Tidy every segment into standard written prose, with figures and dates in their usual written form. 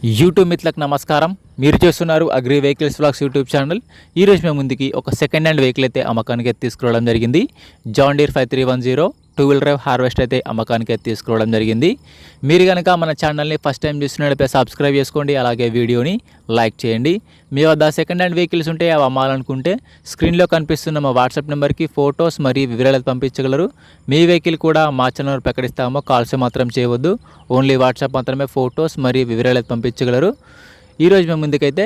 YouTube మిత్రులకు నమస్కారం. మీరు చేస్తున్నారు agri vehicles vlogs YouTube channel. ఈరోజు మేము ముందుకి ఒక సెకండ్ హ్యాండ్ వెహికల్ అయితే అమ్మకానికి తీసుకురావడం జరిగింది. John Deere 5310 2 wheel drive harvest అయితే అమ్మకానికి తీసుకురావడం జరిగింది. మీరు కనుక మన ఛానల్ని ఫస్ట్ టైం చూస్తున్నట్లయితే సబ్స్క్రైబ్ చేసుకోండి, అలాగే వీడియోని లైక్ చేయండి. మీ వద్ద సెకండ్ హ్యాండ్ వెహికల్స్ ఉంటే అవి అమ్మాలనుకుంటే స్క్రీన్లో కనిపిస్తున్న మా వాట్సాప్ నెంబర్కి ఫొటోస్ మరియు వివరాలు పంపించగలరు. మీ వెహికల్ కూడా మా ఛానల్ ప్రకటిస్తామో కాల్స్ మాత్రం చేయవద్దు, ఓన్లీ వాట్సాప్ మాత్రమే ఫొటోస్ మరియు వివరాలు పంపించగలరు. ఈరోజు మేము ముందుకైతే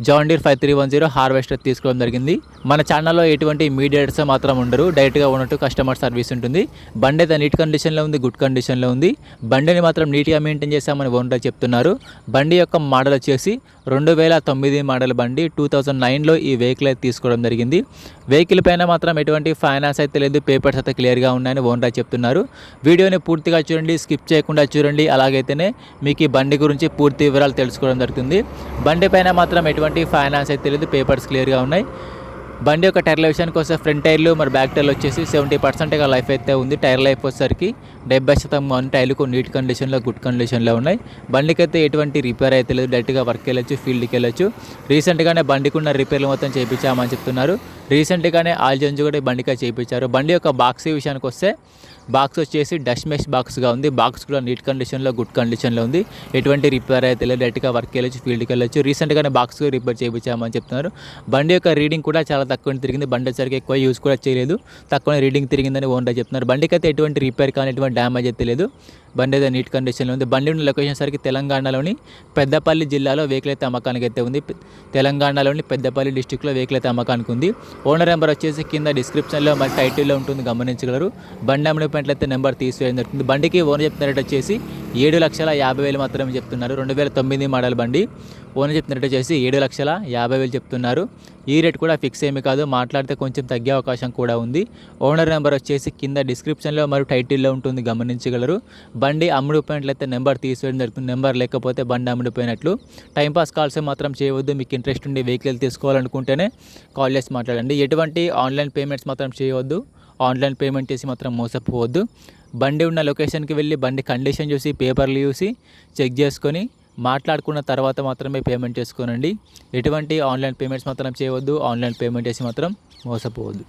జాన్ డీర్ 5310 హార్వెస్టర్ తీసుకోవడం జరిగింది. మన ఛానల్లో ఎటువంటి మీడియేటర్స్ మాత్రం ఉండరు, డైరెక్ట్గా ఉన్నట్టు కస్టమర్ సర్వీస్ ఉంటుంది. బండి అయితే నీట్ కండిషన్లో ఉంది, గుడ్ కండిషన్లో ఉంది. బండిని మాత్రం నీట్గా మెయింటైన్ చేస్తామని ఓనర్ చెప్తున్నారు. బండి యొక్క మోడల్ వచ్చేసి 2009 మోడల్ బండి. 2009లో ఈ వెహికల్ అయితే తీసుకోవడం జరిగింది. వెహికల్ పైన మాత్రం ఎటువంటి ఫైనాన్స్ అయితే లేదు, పేపర్స్ అయితే క్లియర్గా ఉన్నాయని ఓనర్ చెప్తున్నారు. వీడియోని పూర్తిగా చూడండి, స్కిప్ చేయకుండా చూడండి, అలాగైతేనే మీకు ఈ బండి గురించి పూర్తి వివరాలు తెలుసుకోవడం జరుగుతుంది. బండి పైన మాత్రం ఎటువంటి ఫైనాన్స్ అయితే లేదు, పేపర్స్ క్లియర్గా ఉన్నాయి. బండి యొక్క టైర్ల విషయానికి వస్తే ఫ్రంట్ టైర్లు మరి బ్యాక్ టైర్లు వచ్చేసి 70% లైఫ్ అయితే ఉంది. టైర్ లైఫ్ వచ్చేసరికి 70% అన్ని టైర్లు నీట్ కండిషన్లో, గుడ్ కండిషన్లో ఉన్నాయి. బండికి అయితే ఎటువంటి రిపేర్ అయితే లేదు, డైరెక్ట్గా వర్క్ వెళ్ళొచ్చు, ఫీల్డ్కి వెళ్ళొచ్చు. రీసెంట్గానే బండికి ఉన్న రిపేర్లు మొత్తం చేయించామని చెప్తున్నారు. రీసెంట్గానే ఆయిల్ చేంజ్ కూడా బండికి చేయించారు. బండి యొక్క బాక్స్ విషయానికి వస్తే బాక్స్ వచ్చేసి డస్ట్ మెష్ బాక్స్గా ఉంది. బాక్స్ కూడా నీట్ కండిషన్లో, గుడ్ కండిషన్లో ఉంది. ఎటువంటి రిపేర్ అయితే లేదు, డైరెక్ట్గా వర్క్ వెళ్ళొచ్చు, ఫీల్డ్కి వెళ్ళొచ్చు. రీసెంట్గానే బాక్స్ రిపేర్ చేయించామని చెప్తున్నారు. బండి యొక్క రీడింగ్ కూడా చాలా తక్కువ తిరిగింది. బండి వచ్చరికి ఎక్కువ యూజ్ కూడా చేయలేదు, తక్కువ రీడింగ్ తిరిగిందని ఓనర్ చెప్తున్నారు. బండికి అయితే ఎటువంటి రిపేర్ కానీ ఎటువంటి డ్యామేజ్ అయితే లేదు. బండి అయితే నీట్ కండిషన్లో ఉంది. బండి ఉన్న లొకేషన్ సరికి తెలంగాణలోని పెద్దపల్లి జిల్లాలో వెహికల్ అయితే అమ్మకానికి అయితే ఉంది. తెలంగాణలోని పెద్దపల్లి డిస్టిక్లో వెహికల్ అయితే అమ్మకానికి ఉంది. ఓనర్ నెంబర్ వచ్చేసి కింద డిస్క్రిప్షన్లో మరి టైటిల్లో ఉంటుంది, గమనించగలరు. బండి అమ్మినట్లయితే నెంబర్ తీసివేయడం జరుగుతుంది. బండికి ఓనర్ చెప్తున్న రేట్ వచ్చేసి 7,50,000 మాత్రమే చెప్తున్నారు. 2009 మోడల్ బండి. ఓనర్ చెప్తున్న రేట్ వచ్చేసి 7,50,000 చెప్తున్నారు. ఈ రేట్ కూడా ఫిక్స్ ఏమీ కాదు, మాట్లాడితే కొంచెం తగ్గే అవకాశం కూడా ఉంది. ఓనర్ నెంబర్ వచ్చేసి కింద డిస్క్రిప్షన్లో మరియు టైటిల్లో ఉంటుంది, గమనించగలరు. బండి అమ్ముడిపోయినట్లయితే నెంబర్ తీసివేయడం జరుగుతుంది. నెంబర్ లేకపోతే బండి అమ్ముడిపోయినట్లు. టైంపాస్ కాల్స్ మాత్రం చేయవద్దు. మీకు ఇంట్రెస్ట్ ఉండి వెహికల్ తీసుకోవాలనుకుంటేనే కాల్ చేసి మాట్లాడండి. ఎటువంటి ఆన్లైన్ పేమెంట్స్ మాత్రం చేయవద్దు. ఆన్లైన్ పేమెంట్ చేసి మాత్రం మోసపోవద్దు. బండి ఉన్న లొకేషన్కి వెళ్ళి బండి కండిషన్ చూసి, పేపర్లు చూసి చెక్ చేసుకొని మాట్లాడుకున్న తర్వాత మాత్రమే పేమెంట్ చేసుకోనండి. ఎటువంటి ఆన్లైన్ పేమెంట్స్ మాత్రం చేయవద్దు. ఆన్లైన్ పేమెంట్ చేసి మాత్రం మోసపోవద్దు.